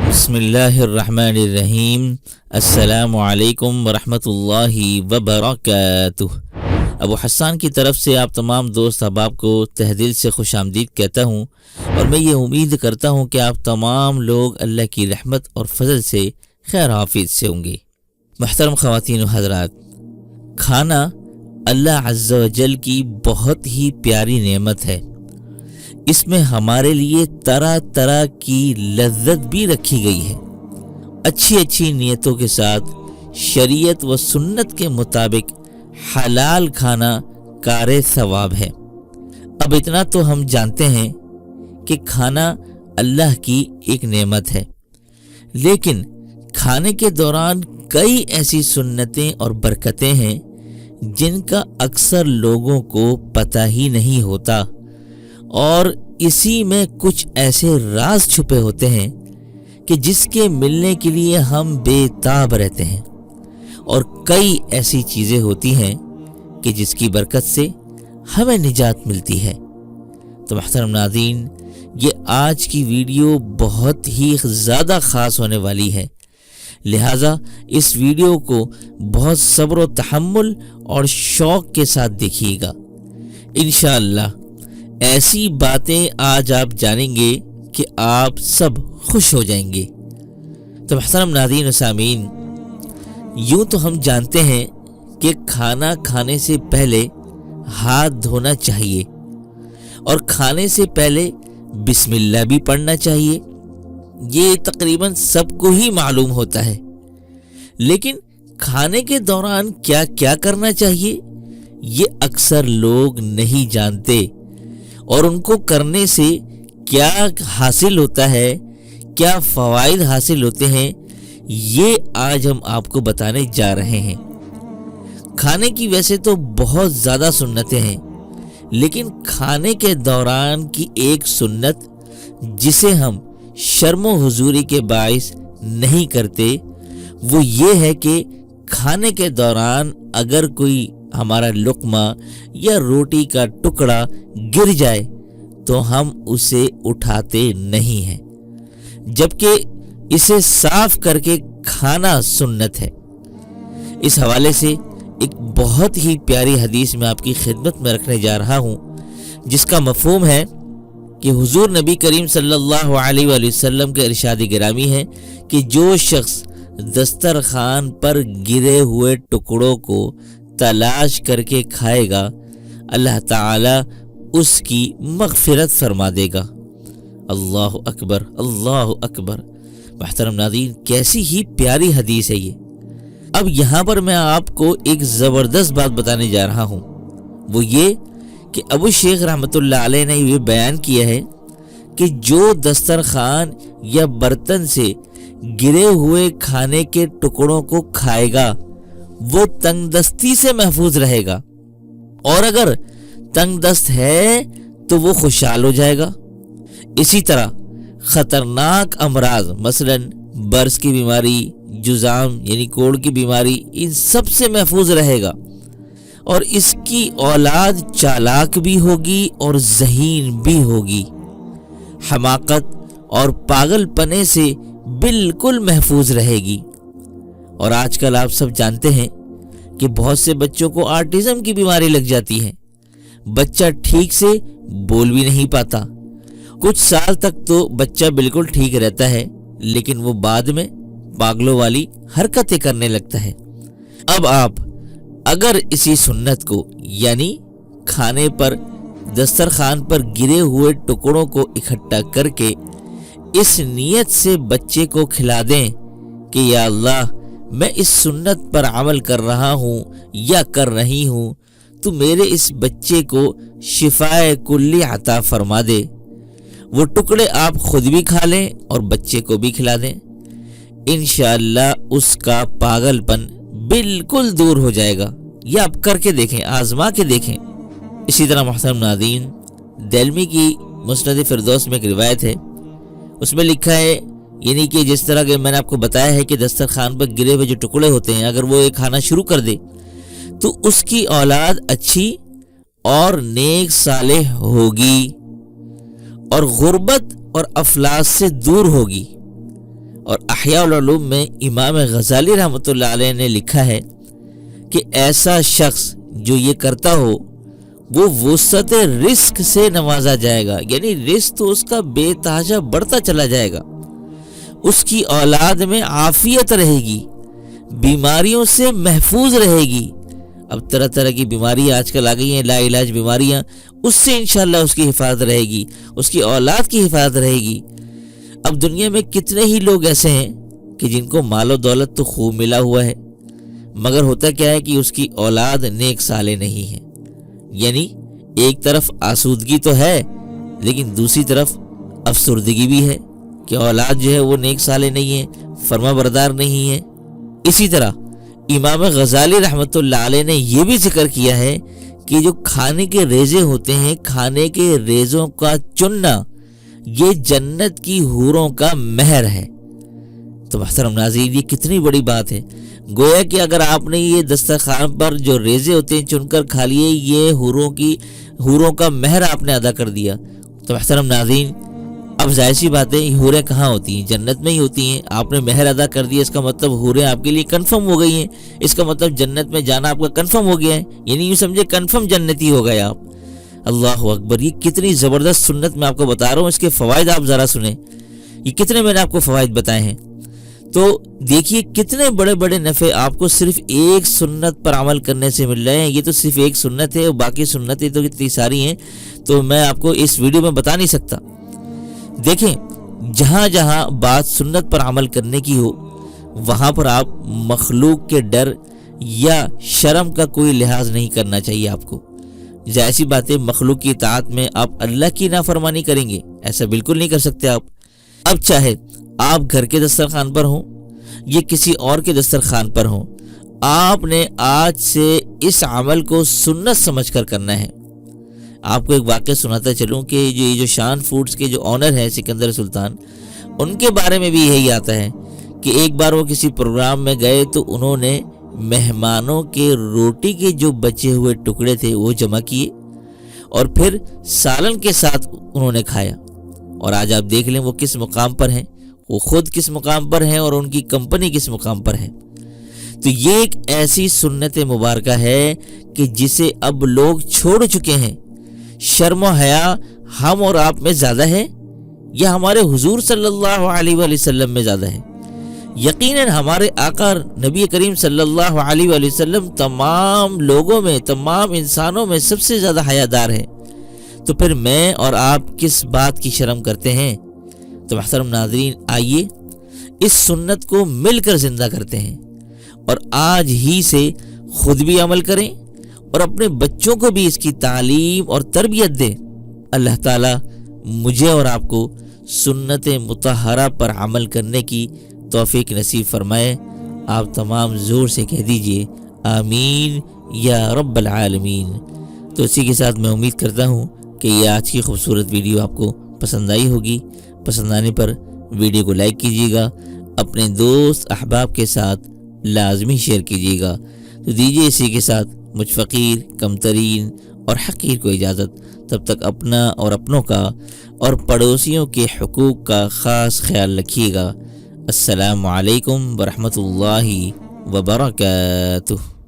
بسم اللہ الرحمن الرحیم۔ السلام علیکم ورحمۃ اللہ وبرکاتہ۔ ابو حسان کی طرف سے آپ تمام دوست احباب کو تہہ دل سے خوش آمدید کہتا ہوں، اور میں یہ امید کرتا ہوں کہ آپ تمام لوگ اللہ کی رحمت اور فضل سے خیر حافظ سے ہوں گے۔ محترم خواتین و حضرات، کھانا اللہ عز و جل کی بہت ہی پیاری نعمت ہے۔ اس میں ہمارے لیے طرح طرح کی لذت بھی رکھی گئی ہے۔ اچھی اچھی نیتوں کے ساتھ شریعت و سنت کے مطابق حلال کھانا کار ثواب ہے۔ اب اتنا تو ہم جانتے ہیں کہ کھانا اللہ کی ایک نعمت ہے، لیکن کھانے کے دوران کئی ایسی سنتیں اور برکتیں ہیں جن کا اکثر لوگوں کو پتہ ہی نہیں ہوتا، اور اسی میں کچھ ایسے راز چھپے ہوتے ہیں کہ جس کے ملنے کے لیے ہم بے تاب رہتے ہیں، اور کئی ایسی چیزیں ہوتی ہیں کہ جس کی برکت سے ہمیں نجات ملتی ہے۔ تو محترم ناظرین، یہ آج کی ویڈیو بہت ہی زیادہ خاص ہونے والی ہے، لہٰذا اس ویڈیو کو بہت صبر و تحمل اور شوق کے ساتھ دیکھیے گا۔ انشاءاللہ ایسی باتیں آج آپ جانیں گے کہ آپ سب خوش ہو جائیں گے۔ تو محترم ناظرین و سامعین، یوں تو ہم جانتے ہیں کہ کھانا کھانے سے پہلے ہاتھ دھونا چاہیے، اور کھانے سے پہلے بسم اللہ بھی پڑھنا چاہیے۔ یہ تقریباً سب کو ہی معلوم ہوتا ہے، لیکن کھانے کے دوران کیا کیا کرنا چاہیے یہ اکثر لوگ نہیں جانتے، اور ان کو کرنے سے کیا حاصل ہوتا ہے، کیا فوائد حاصل ہوتے ہیں، یہ آج ہم آپ کو بتانے جا رہے ہیں۔ کھانے کی ویسے تو بہت زیادہ سنتیں ہیں، لیکن کھانے کے دوران کی ایک سنت جسے ہم شرم و حضوری کے باعث نہیں کرتے، وہ یہ ہے کہ کھانے کے دوران اگر کوئی ہمارا لقمہ یا روٹی کا ٹکڑا گر جائے تو ہم اسے اٹھاتے نہیں ہیں، جبکہ اسے صاف کر کے کھانا سنت ہے۔ اس حوالے سے ایک بہت ہی پیاری حدیث میں آپ کی خدمت میں رکھنے جا رہا ہوں، جس کا مفہوم ہے کہ حضور نبی کریم صلی اللہ علیہ وآلہ وسلم کے ارشاد گرامی ہے کہ جو شخص دسترخوان پر گرے ہوئے ٹکڑوں کو تلاش کر کے کھائے گا، اللہ تعالی اس کی مغفرت فرما دے گا۔ اللہ اکبر، اللہ اکبر۔ محترم ناظرین، کیسی ہی پیاری حدیث ہے یہ۔ اب یہاں پر میں آپ کو ایک زبردست بات بتانے جا رہا ہوں، وہ یہ کہ ابو شیخ رحمۃ اللہ علیہ نے یہ بیان کیا ہے کہ جو دسترخوان یا برتن سے گرے ہوئے کھانے کے ٹکڑوں کو کھائے گا وہ تنگ دستی سے محفوظ رہے گا، اور اگر تنگ دست ہے تو وہ خوشحال ہو جائے گا۔ اسی طرح خطرناک امراض مثلا برس کی بیماری، جذام یعنی کوڑ کی بیماری، ان سب سے محفوظ رہے گا، اور اس کی اولاد چالاک بھی ہوگی اور ذہین بھی ہوگی، حماقت اور پاگل پنے سے بالکل محفوظ رہے گی۔ اور آج کل آپ سب جانتے ہیں کہ بہت سے بچوں کو آٹزم کی بیماری لگ جاتی ہے، بچہ ٹھیک سے بول بھی نہیں پاتا، کچھ سال تک تو بچہ بالکل ٹھیک رہتا ہے، لیکن وہ بعد میں پاگلوں والی حرکتیں کرنے لگتا ہے۔ اب آپ اگر اسی سنت کو، یعنی کھانے پر دسترخوان پر گرے ہوئے ٹکڑوں کو اکٹھا کر کے اس نیت سے بچے کو کھلا دیں کہ یا اللہ میں اس سنت پر عمل کر رہا ہوں یا کر رہی ہوں، تو میرے اس بچے کو شفائے کلی عطا فرما دے، وہ ٹکڑے آپ خود بھی کھا لیں اور بچے کو بھی کھلا دیں، انشاءاللہ اس کا پاگل پن بالکل دور ہو جائے گا۔ یہ آپ کر کے دیکھیں، آزما کے دیکھیں۔ اسی طرح محترم ناظرین، دلمی کی مسند فردوس میں ایک روایت ہے، اس میں لکھا ہے، یعنی کہ جس طرح کہ میں نے آپ کو بتایا ہے کہ دسترخوان پر گرے ہوئے جو ٹکڑے ہوتے ہیں اگر وہ کھانا شروع کر دے تو اس کی اولاد اچھی اور نیک صالح ہوگی، اور غربت اور افلاس سے دور ہوگی، اور احیاء العلوم میں امام غزالی رحمۃ اللہ علیہ نے لکھا ہے کہ ایسا شخص جو یہ کرتا ہو وہ وسعت رزق سے نوازا جائے گا، یعنی رزق تو اس کا بے تحاشا بڑھتا چلا جائے گا، اس کی اولاد میں عافیت رہے گی، بیماریوں سے محفوظ رہے گی۔ اب طرح طرح کی بیماریاں آج کل آ گئی ہیں، لا علاج بیماریاں، اس سے انشاءاللہ اس کی حفاظت رہے گی، اس کی اولاد کی حفاظت رہے گی۔ اب دنیا میں کتنے ہی لوگ ایسے ہیں کہ جن کو مال و دولت تو خوب ملا ہوا ہے، مگر ہوتا کیا ہے کہ اس کی اولاد نیک صالح نہیں ہے۔ یعنی ایک طرف آسودگی تو ہے لیکن دوسری طرف افسردگی بھی ہے کہ اولاد جو ہے وہ نیک صالح نہیں ہے، فرما بردار نہیں ہے۔ اسی طرح امام غزالی رحمۃ اللہ علیہ نے یہ بھی ذکر کیا ہے کہ جو کھانے کے ریزے ہوتے ہیں، کھانے کے ریزوں کا چننا یہ جنت کی حوروں کا مہر ہے۔ تو محترم ناظرین، یہ کتنی بڑی بات ہے، گویا کہ اگر آپ نے یہ دسترخوان پر جو ریزے ہوتے ہیں چن کر کھا لیے، یہ حوروں کا مہر آپ نے ادا کر دیا۔ تو محترم ناظرین، اب ظاہر سی بات ہے حوریں کہاں ہوتی ہیں؟ جنت میں ہی ہوتی ہیں۔ آپ نے مہر ادا کر دیا، اس کا مطلب حوریں آپ کے لیے کنفرم ہو گئی ہیں، اس کا مطلب جنت میں جانا آپ کا کنفرم ہو گیا ہے، یعنی یوں سمجھے کنفرم جنتی ہو گئے آپ۔ اللہ اکبر، یہ کتنی زبردست سنت میں آپ کو بتا رہا ہوں، اس کے فوائد آپ ذرا سنیں، یہ کتنے میں نے آپ کو فوائد بتائے ہیں۔ تو دیکھیے کتنے بڑے بڑے نفع آپ کو صرف ایک سنت پر عمل کرنے سے مل رہے ہیں۔ یہ تو صرف ایک سنت ہے اور باقی سنتیں تو اتنی ساری ہیں تو میں آپ کو اس ویڈیو میں بتا نہیں سکتا۔ دیکھیں، جہاں جہاں بات سنت پر عمل کرنے کی ہو وہاں پر آپ مخلوق کے ڈر یا شرم کا کوئی لحاظ نہیں کرنا چاہیے آپ کو۔ ظاہر سی بات ہے مخلوق کی اطاعت میں آپ اللہ کی نافرمانی کریں گے، ایسا بالکل نہیں کر سکتے آپ۔ اب چاہے آپ گھر کے دسترخوان پر ہوں یا کسی اور کے دسترخوان پر ہوں، آپ نے آج سے اس عمل کو سنت سمجھ کر کرنا ہے۔ آپ کو ایک واقعہ سناتا چلوں کہ یہ جو شان فوڈز کے جو آنر ہیں سکندر سلطان، ان کے بارے میں بھی یہی آتا ہے کہ ایک بار وہ کسی پروگرام میں گئے تو انہوں نے مہمانوں کے روٹی کے جو بچے ہوئے ٹکڑے تھے وہ جمع کیے اور پھر سالن کے ساتھ انہوں نے کھایا۔ اور آج آپ دیکھ لیں وہ کس مقام پر ہیں، وہ خود کس مقام پر ہیں اور ان کی کمپنی کس مقام پر ہے۔ تو یہ ایک ایسی سنت مبارکہ ہے کہ جسے اب لوگ چھوڑ چکے ہیں۔ شرم و حیا ہم اور آپ میں زیادہ ہے یا ہمارے حضور صلی اللہ علیہ وآلہ وسلم میں زیادہ ہے؟ یقیناً ہمارے آقا نبی کریم صلی اللہ علیہ وآلہ وسلم تمام لوگوں میں، تمام انسانوں میں سب سے زیادہ حیادار ہیں۔ تو پھر میں اور آپ کس بات کی شرم کرتے ہیں؟ تو محترم ناظرین، آئیے اس سنت کو مل کر زندہ کرتے ہیں اور آج ہی سے خود بھی عمل کریں اور اپنے بچوں کو بھی اس کی تعلیم اور تربیت دیں۔ اللہ تعالیٰ مجھے اور آپ کو سنت مطہرہ پر عمل کرنے کی توفیق نصیب فرمائے۔ آپ تمام زور سے کہہ دیجئے آمین یا رب العالمین۔ تو اسی کے ساتھ میں امید کرتا ہوں کہ یہ آج کی خوبصورت ویڈیو آپ کو پسند آئی ہوگی۔ پسند آنے پر ویڈیو کو لائک کیجیے گا، اپنے دوست احباب کے ساتھ لازمی شیئر کیجیے گا۔ تو دیجیے اسی کے ساتھ مجھ فقیر، کم ترین اور حقیر کو اجازت۔ تب تک اپنا اور اپنوں کا اور پڑوسیوں کے حقوق کا خاص خیال رکھیے گا۔ السلام علیکم ورحمۃ اللہ وبرکاتہ۔